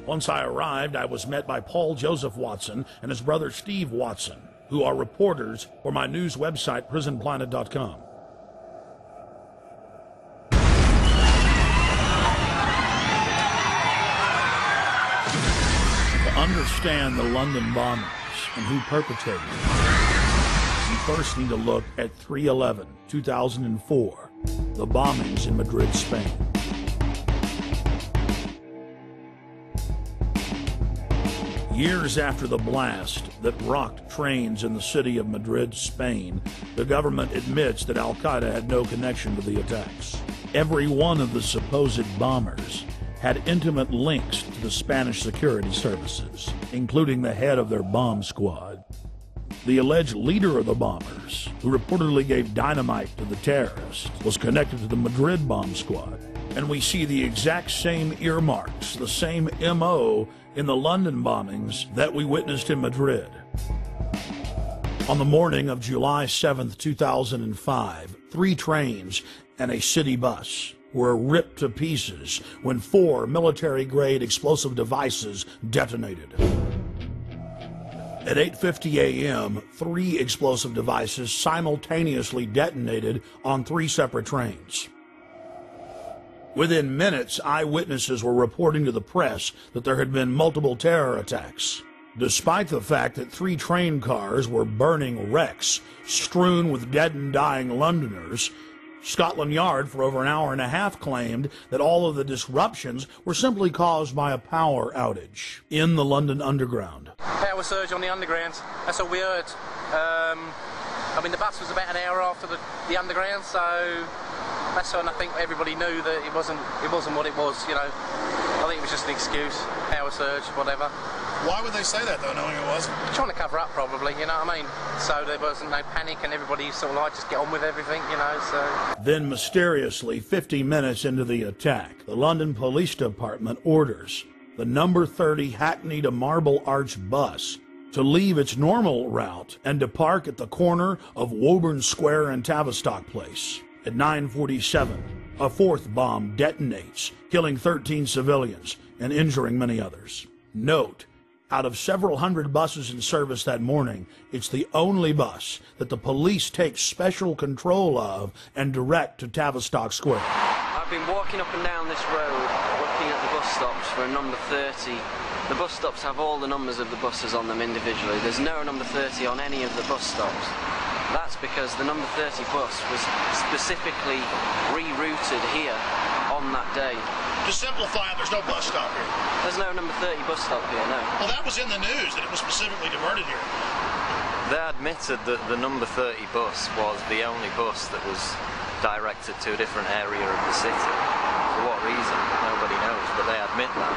Once I arrived, I was met by Paul Joseph Watson and his brother Steve Watson, who are reporters for my news website, prisonplanet.com. To understand the London bombings and who perpetrated them, we first need to look at 3/11/2004, the bombings in Madrid, Spain. Years after the blast that rocked trains in the city of Madrid, Spain, the government admits that Al-Qaeda had no connection to the attacks. Every one of the supposed bombers had intimate links to the Spanish security services, including the head of their bomb squad. The alleged leader of the bombers, who reportedly gave dynamite to the terrorists, was connected to the Madrid bomb squad. And we see the exact same earmarks, the same MO in the London bombings that we witnessed in Madrid. On the morning of July 7th, 2005, 3 trains and a city bus were ripped to pieces when 4 military-grade explosive devices detonated. At 8:50 a.m., 3 explosive devices simultaneously detonated on 3 separate trains. Within minutes, eyewitnesses were reporting to the press that there had been multiple terror attacks. Despite the fact that 3 train cars were burning wrecks strewn with dead and dying Londoners, Scotland Yard for over an hour and a half claimed that all of the disruptions were simply caused by a power outage in the London Underground. Power surge on the Underground, that's all we heard. I mean, the bus was about an hour after the Underground, so that's when I think everybody knew that it wasn't what it was, you know. I think it was just an excuse, power surge, whatever. Why would they say that, though, knowing it wasn't? Trying to cover up, probably, you know what I mean? So there wasn't no panic and everybody sort of like just get on with everything, you know, so... Then mysteriously, 50 minutes into the attack, the London Police Department orders the number 30 Hackney to Marble Arch bus to leave its normal route and to park at the corner of Woburn Square and Tavistock Place. At 9:47, a 4th bomb detonates, killing 13 civilians and injuring many others. Note, out of several hundred buses in service that morning, it's the only bus that the police take special control of and direct to Tavistock Square. I've been walking up and down this road, looking at the bus stops for a number 30. The bus stops have all the numbers of the buses on them individually. There's no number 30 on any of the bus stops. That's because the number 30 bus was specifically rerouted here on that day. To simplify it, there's no bus stop here. There's no number 30 bus stop here, no. Well, that was in the news, that it was specifically diverted here. They admitted that the number 30 bus was the only bus that was directed to a different area of the city. For what reason? Nobody knows, but they admit that.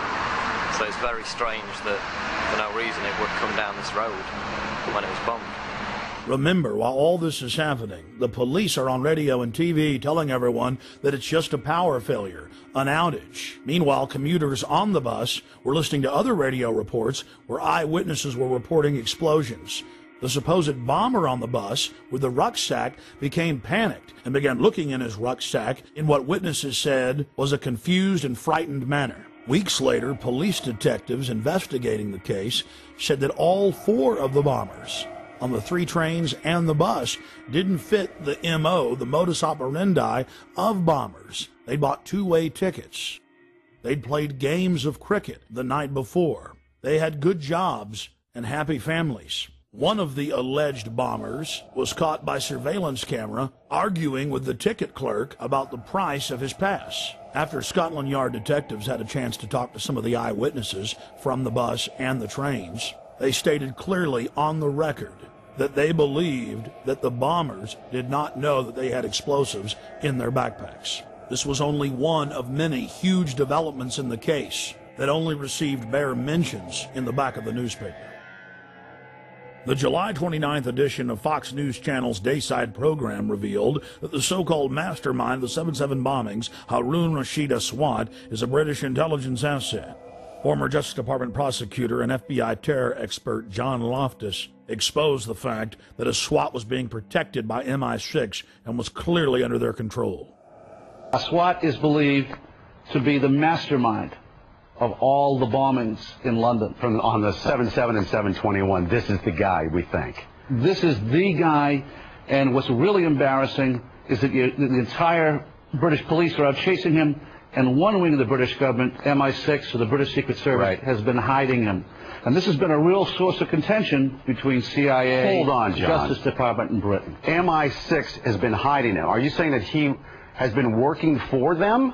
So it's very strange that for no reason it would come down this road when it was bombed. Remember, while all this is happening, the police are on radio and TV telling everyone that it's just a power failure, an outage. Meanwhile, commuters on the bus were listening to other radio reports where eyewitnesses were reporting explosions. The supposed bomber on the bus with the rucksack became panicked and began looking in his rucksack in what witnesses said was a confused and frightened manner. Weeks later, police detectives investigating the case said that all 4 of the bombers on the 3 trains and the bus didn't fit the MO, the modus operandi of bombers. They bought 2-way tickets. They'd played games of cricket the night before. They had good jobs and happy families. One of the alleged bombers was caught by surveillance camera arguing with the ticket clerk about the price of his pass. After Scotland Yard detectives had a chance to talk to some of the eyewitnesses from the bus and the trains, they stated clearly on the record that they believed that the bombers did not know that they had explosives in their backpacks. This was only one of many huge developments in the case that only received bare mentions in the back of the newspaper. The July 29th edition of Fox News Channel's Dayside program revealed that the so-called mastermind of the 7/7 bombings, Harun Rashid Aswad, is a British intelligence asset. Former Justice Department prosecutor and FBI terror expert John Loftus exposed the fact that Aswad was being protected by MI6 and was clearly under their control. Aswad is believed to be the mastermind of all the bombings in London. On the 7/7 and 7/21, this is the guy, we think. This is the guy, and what's really embarrassing is that the entire British police are out chasing him, and one wing of the British government, MI6, or the British Secret Service, has been hiding him. And this has been a real source of contention between CIA, Hold on, John. Justice Department, and Britain. MI6 has been hiding him. Are you saying that he has been working for them?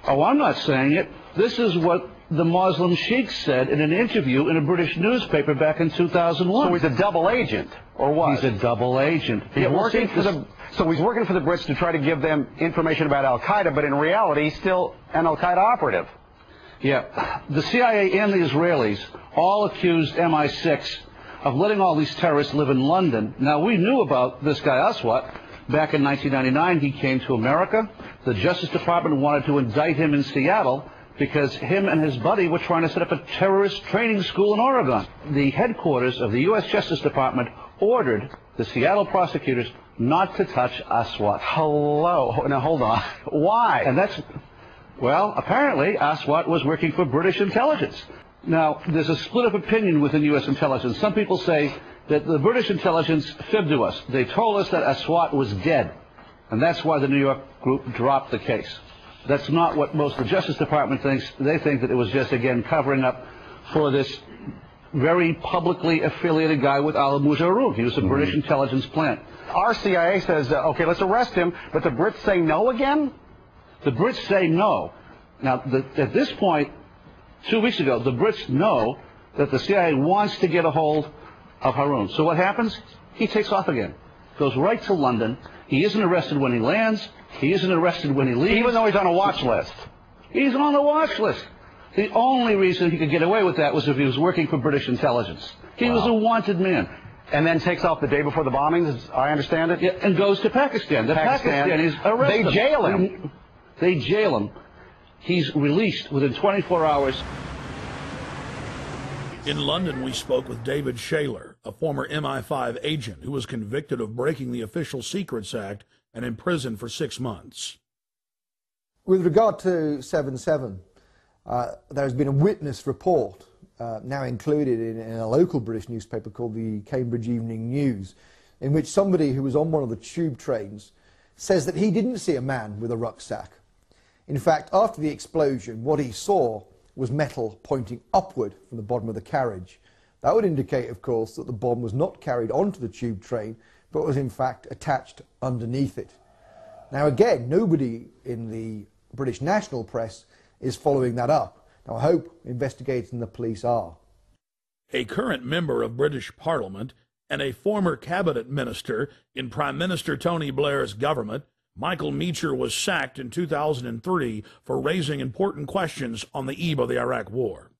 Oh, I'm not saying it. This is what the Muslim Sheikh said in an interview in a British newspaper back in 2001. So he's a double agent, or what? He's a double agent. So he's working for the Brits to try to give them information about Al-Qaeda, but in reality, he's still an Al-Qaeda operative. Yeah. The CIA and the Israelis all accused MI6 of letting all these terrorists live in London. Now, we knew about this guy Aswat. Back in 1999, he came to America. The Justice Department wanted to indict him in Seattle because him and his buddy were trying to set up a terrorist training school in Oregon. The headquarters of the U.S. Justice Department ordered the Seattle prosecutors not to touch Aswat. Hello. Now, hold on. Why? And that's, well, apparently Aswat was working for British intelligence. Now, there's a split of opinion within U.S. intelligence. Some people say that the British intelligence fibbed to us. They told us that Aswat was dead, and that's why the New York group dropped the case. That's not what most of the Justice Department thinks. They think that it was just, again, covering up for this very publicly affiliated guy with al-Mujaroon. He was a British intelligence plant. Our CIA says, okay, let's arrest him, but the Brits say no again? The Brits say no. Now, at this point, 2 weeks ago, the Brits know that the CIA wants to get a hold of Haroon. So what happens? He takes off again. Goes right to London. He isn't arrested when he lands. He isn't arrested when he leaves. Even though he's on a watch list. He's on the watch list. The only reason he could get away with that was if he was working for British intelligence. He was a wanted man. And then takes off the day before the bombings, as I understand it? Yeah, and goes to Pakistan. The Pakistanis arrest him. They jail him. They jail him. He's released within 24 hours. In London, we spoke with David Shaler, a former MI5 agent who was convicted of breaking the Official Secrets Act and imprisoned for 6 months. With regard to 7/7, there has been a witness report now included in a local British newspaper called the Cambridge Evening News, in which somebody who was on one of the tube trains says that he didn't see a man with a rucksack. In fact, after the explosion, what he saw was metal pointing upward from the bottom of the carriage. That would indicate, of course, that the bomb was not carried onto the tube train, but was in fact attached underneath it. Now again, nobody in the British national press is following that up. Now I hope investigators and the police are. A current member of British Parliament and a former cabinet minister in Prime Minister Tony Blair's government, Michael Meacher, was sacked in 2003 for raising important questions on the eve of the Iraq War.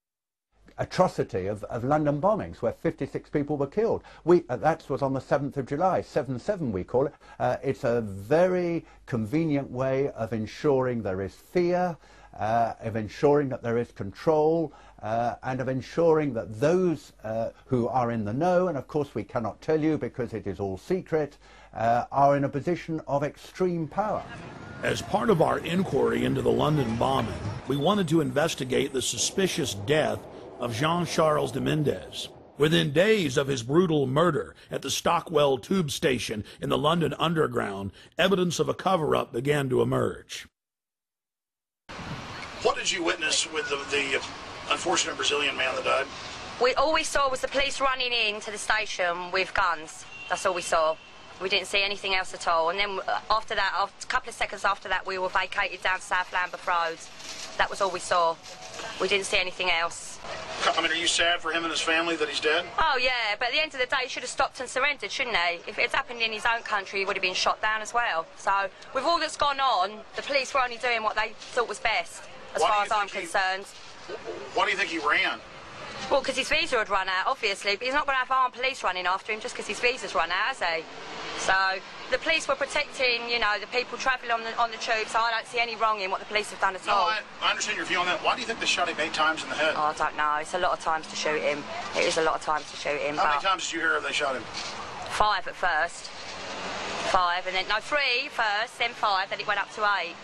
Atrocity of London bombings where 56 people were killed. That was on the 7th of July, 7/7 we call it. It's a very convenient way of ensuring there is fear, of ensuring that there is control, and of ensuring that those who are in the know, and of course we cannot tell you because it is all secret, are in a position of extreme power. As part of our inquiry into the London bombing, we wanted to investigate the suspicious death of Jean-Charles de Mendes. Within days of his brutal murder at the Stockwell tube station in the London Underground, evidence of a cover-up began to emerge. What did you witness with the unfortunate Brazilian man that died? All we saw was the police running into the station with guns. That's all we saw. We didn't see anything else at all. And then after that, a couple of seconds after that, we were vacated down South Lambeth Road. That was all we saw. We didn't see anything else. I mean, are you sad for him and his family that he's dead? Oh, yeah, but at the end of the day, he should have stopped and surrendered, shouldn't he? If it had happened in his own country, he would have been shot down as well. So, with all that's gone on, the police were only doing what they thought was best, as far as I'm concerned. Why do you think he ran? Well, because his visa had run out, obviously, but he's not going to have armed police running after him just because his visa's run out, has he? So, the police were protecting, you know, the people travelling on the tube, so I don't see any wrong in what the police have done at all. I understand your view on that. Why do you think they shot him 8 times in the head? Oh, I don't know. It's a lot of times to shoot him. It is a lot of times to shoot him. How many times did you hear they shot him? 5 at first. 5, and then, no, 3 first, then 5, then it went up to 8.